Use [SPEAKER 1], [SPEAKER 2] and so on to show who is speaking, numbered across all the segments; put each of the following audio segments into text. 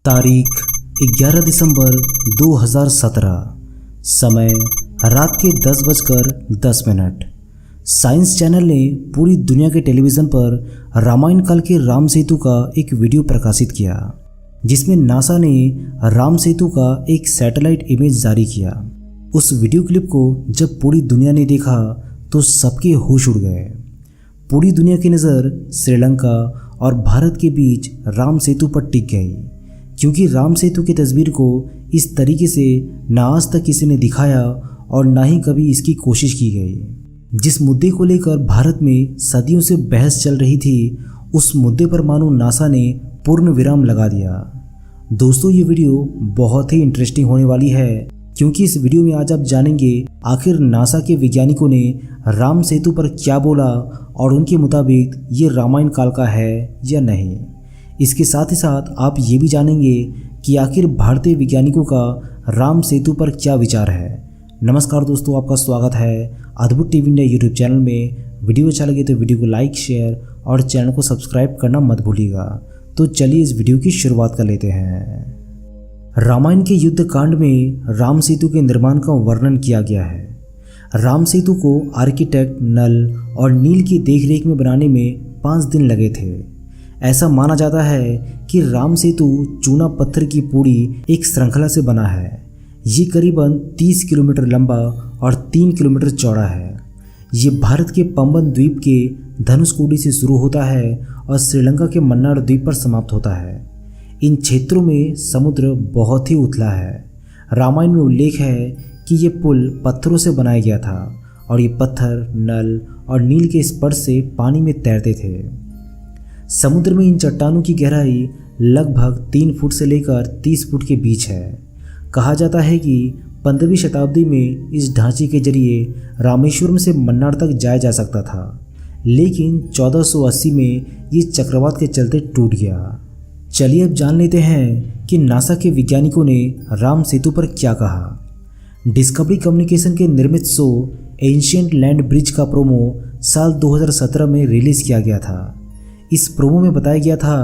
[SPEAKER 1] तारीख 11 दिसंबर 2017। समय रात के 10:10। साइंस चैनल ने पूरी दुनिया के टेलीविज़न पर रामायण काल के राम सेतु का एक वीडियो प्रकाशित किया, जिसमें नासा ने राम सेतु का एक सैटेलाइट इमेज जारी किया। उस वीडियो क्लिप को जब पूरी दुनिया ने देखा तो सबके होश उड़ गए। पूरी दुनिया की नज़र श्रीलंका और भारत के बीच राम सेतु पर टिक गई, क्योंकि राम सेतु की तस्वीर को इस तरीके से ना आज तक किसी ने दिखाया और ना ही कभी इसकी कोशिश की गई। जिस मुद्दे को लेकर भारत में सदियों से बहस चल रही थी, उस मुद्दे पर मानो नासा ने पूर्ण विराम लगा दिया। दोस्तों, ये वीडियो बहुत ही इंटरेस्टिंग होने वाली है, क्योंकि इस वीडियो में आज आप जानेंगे आखिर नासा के वैज्ञानिकों ने राम सेतु पर क्या बोला और उनके मुताबिक ये रामायण काल का है या नहीं। इसके साथ ही साथ आप ये भी जानेंगे कि आखिर भारतीय वैज्ञानिकों का राम सेतु पर क्या विचार है। नमस्कार दोस्तों, आपका स्वागत है अद्भुत टीवी इंडिया यूट्यूब चैनल में। वीडियो अच्छा लगे तो वीडियो को लाइक, शेयर और चैनल को सब्सक्राइब करना मत भूलिएगा। तो चलिए इस वीडियो की शुरुआत कर लेते हैं। रामायण के युद्ध कांड में राम सेतु के निर्माण का वर्णन किया गया है। राम सेतु को आर्किटेक्ट नल और नील की देखरेख में बनाने में 5 दिन लगे थे। ऐसा माना जाता है कि राम सेतु चूना पत्थर की पूरी एक श्रृंखला से बना है। ये करीबन 30 किलोमीटर लंबा और 3 किलोमीटर चौड़ा है। ये भारत के पंबन द्वीप के धनुषकोडी से शुरू होता है और श्रीलंका के मन्नार द्वीप पर समाप्त होता है। इन क्षेत्रों में समुद्र बहुत ही उथला है। रामायण में उल्लेख है कि ये पुल पत्थरों से बनाया गया था और ये पत्थर नल और नील के स्पर्श से पानी में तैरते थे। समुद्र में इन चट्टानों की गहराई लगभग 3 फुट से लेकर 30 फुट के बीच है। कहा जाता है कि 15वीं शताब्दी में इस ढांचे के जरिए रामेश्वरम से मन्नार तक जाया जा सकता था, लेकिन 1480 में ये चक्रवात के चलते टूट गया। चलिए अब जान लेते हैं कि नासा के वैज्ञानिकों ने राम सेतु पर क्या कहा। डिस्कवरी कम्युनिकेशन के निर्मित शो एंशिएंट लैंड ब्रिज का प्रोमो साल 2017 में रिलीज़ किया गया था। इस प्रोमो में बताया गया था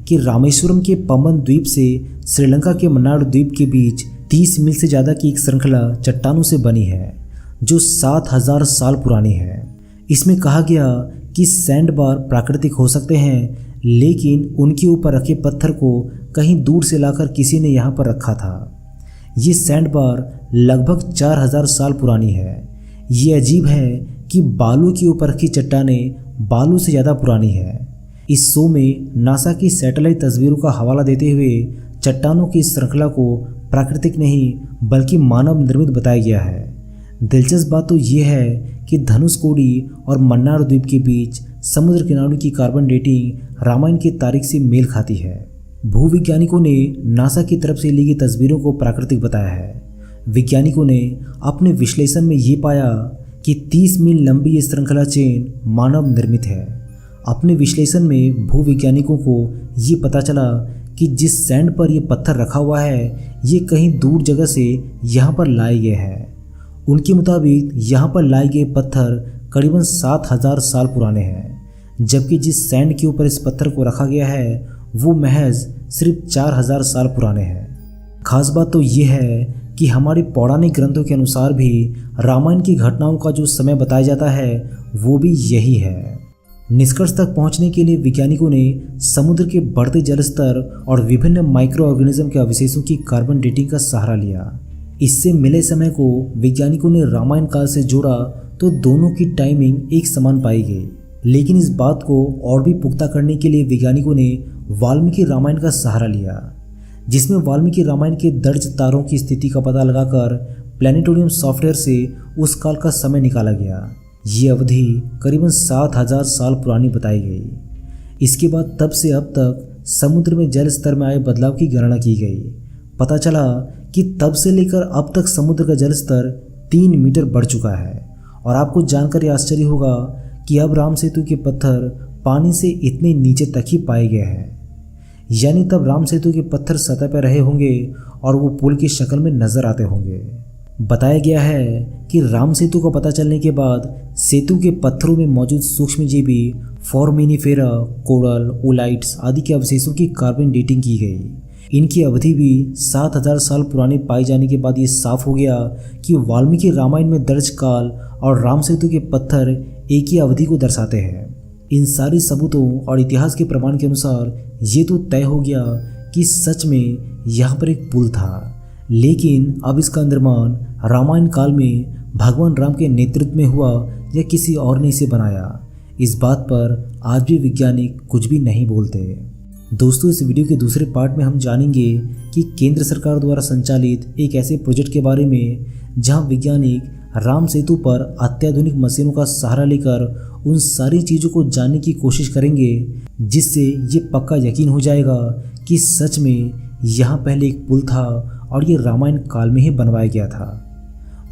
[SPEAKER 1] कि रामेश्वरम के पंबन द्वीप से श्रीलंका के मन्नार द्वीप के बीच 30 मील से ज़्यादा की एक श्रृंखला चट्टानों से बनी है, जो 7000 साल पुरानी है। इसमें कहा गया कि सैंड बार प्राकृतिक हो सकते हैं, लेकिन उनके ऊपर रखे पत्थर को कहीं दूर से लाकर किसी ने यहाँ पर रखा था। ये सैंड बार लगभग 4000 साल पुरानी है। ये अजीब है कि बालू के ऊपर रखी चट्टानें बालू से ज़्यादा पुरानी है। इस शो में नासा की सैटेलाइट तस्वीरों का हवाला देते हुए चट्टानों की इस श्रृंखला को प्राकृतिक नहीं बल्कि मानव निर्मित बताया गया है। दिलचस्प बात तो ये है कि धनुषकोडी और मन्नार द्वीप के बीच समुद्र किनारों की कार्बन डेटिंग रामायण की तारीख से मेल खाती है। भूवैज्ञानिकों ने नासा की तरफ से ली गई तस्वीरों को प्राकृतिक बताया है। वैज्ञानिकों ने अपने विश्लेषण में ये पाया कि 30 मील लंबी ये श्रृंखला चेन मानव निर्मित है। अपने विश्लेषण में भूवैज्ञानिकों को ये पता चला कि जिस सैंड पर यह पत्थर रखा हुआ है, ये कहीं दूर जगह से यहाँ पर लाए गए हैं। उनके मुताबिक यहाँ पर लाए गए पत्थर करीबन 7000 साल पुराने हैं, जबकि जिस सैंड के ऊपर इस पत्थर को रखा गया है वो महज सिर्फ 4000 साल पुराने हैं। खास बात तो ये है कि हमारे पौराणिक ग्रंथों के अनुसार भी रामायण की घटनाओं का जो समय बताया जाता है वो भी यही है। निष्कर्ष तक पहुंचने के लिए वैज्ञानिकों ने समुद्र के बढ़ते जल स्तर और विभिन्न माइक्रो ऑर्गेनिज्म के अवशेषों की कार्बन डेटिंग का सहारा लिया। इससे मिले समय को वैज्ञानिकों ने रामायण काल से जोड़ा तो दोनों की टाइमिंग एक समान पाई गई। लेकिन इस बात को और भी पुख्ता करने के लिए वैज्ञानिकों ने वाल्मीकि रामायण का सहारा लिया, जिसमें वाल्मीकि रामायण के दर्ज तारों की स्थिति का पता लगाकर प्लैनेटोरियम सॉफ्टवेयर से उस काल का समय निकाला गया। ये अवधि करीबन 7000 साल पुरानी बताई गई। इसके बाद तब से अब तक समुद्र में जल स्तर में आए बदलाव की गणना की गई। पता चला कि तब से लेकर अब तक समुद्र का जल स्तर 3 मीटर बढ़ चुका है। और आपको जानकर ये आश्चर्य होगा कि अब राम सेतु के पत्थर पानी से इतने नीचे तक ही पाए गए हैं। यानी तब राम सेतु के पत्थर सतह पर रहे होंगे और वो पुल की शक्ल में नजर आते होंगे। बताया गया है कि राम सेतु का पता चलने के बाद सेतु के पत्थरों में मौजूद सूक्ष्मजीवी फोरामिनिफेरा, कोरल, ओलाइट्स आदि के अवशेषों की कार्बन डेटिंग की गई। इनकी अवधि भी 7000 साल पुरानी पाई जाने के बाद ये साफ हो गया कि वाल्मीकि रामायण में दर्ज काल और राम सेतु के पत्थर एक ही अवधि को दर्शाते हैं। इन सारे सबूतों और इतिहास के प्रमाण के अनुसार ये तो तय हो गया कि सच में यहाँ पर एक पुल था, लेकिन अब इसका निर्माण रामायण काल में भगवान राम के नेतृत्व में हुआ या किसी और ने इसे बनाया, इस बात पर आज भी वैज्ञानिक कुछ भी नहीं बोलते। दोस्तों, इस वीडियो के दूसरे पार्ट में हम जानेंगे कि केंद्र सरकार द्वारा संचालित एक ऐसे प्रोजेक्ट के बारे में जहां वैज्ञानिक राम सेतु पर अत्याधुनिक मशीनों का सहारा लेकर उन सारी चीज़ों को जानने की कोशिश करेंगे जिससे ये पक्का यकीन हो जाएगा कि सच में यहाँ पहले एक पुल था और ये रामायण काल में ही बनवाया गया था।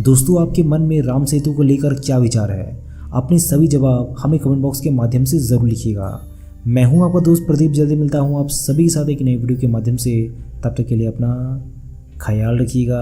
[SPEAKER 1] दोस्तों, आपके मन में राम सेतु को लेकर क्या विचार है? अपने सभी जवाब हमें कमेंट बॉक्स के माध्यम से ज़रूर लिखिएगा। मैं हूं आपका दोस्त प्रदीप, जल्दी मिलता हूं आप सभी के साथ एक नई वीडियो के माध्यम से। तब तक के लिए अपना ख्याल रखिएगा।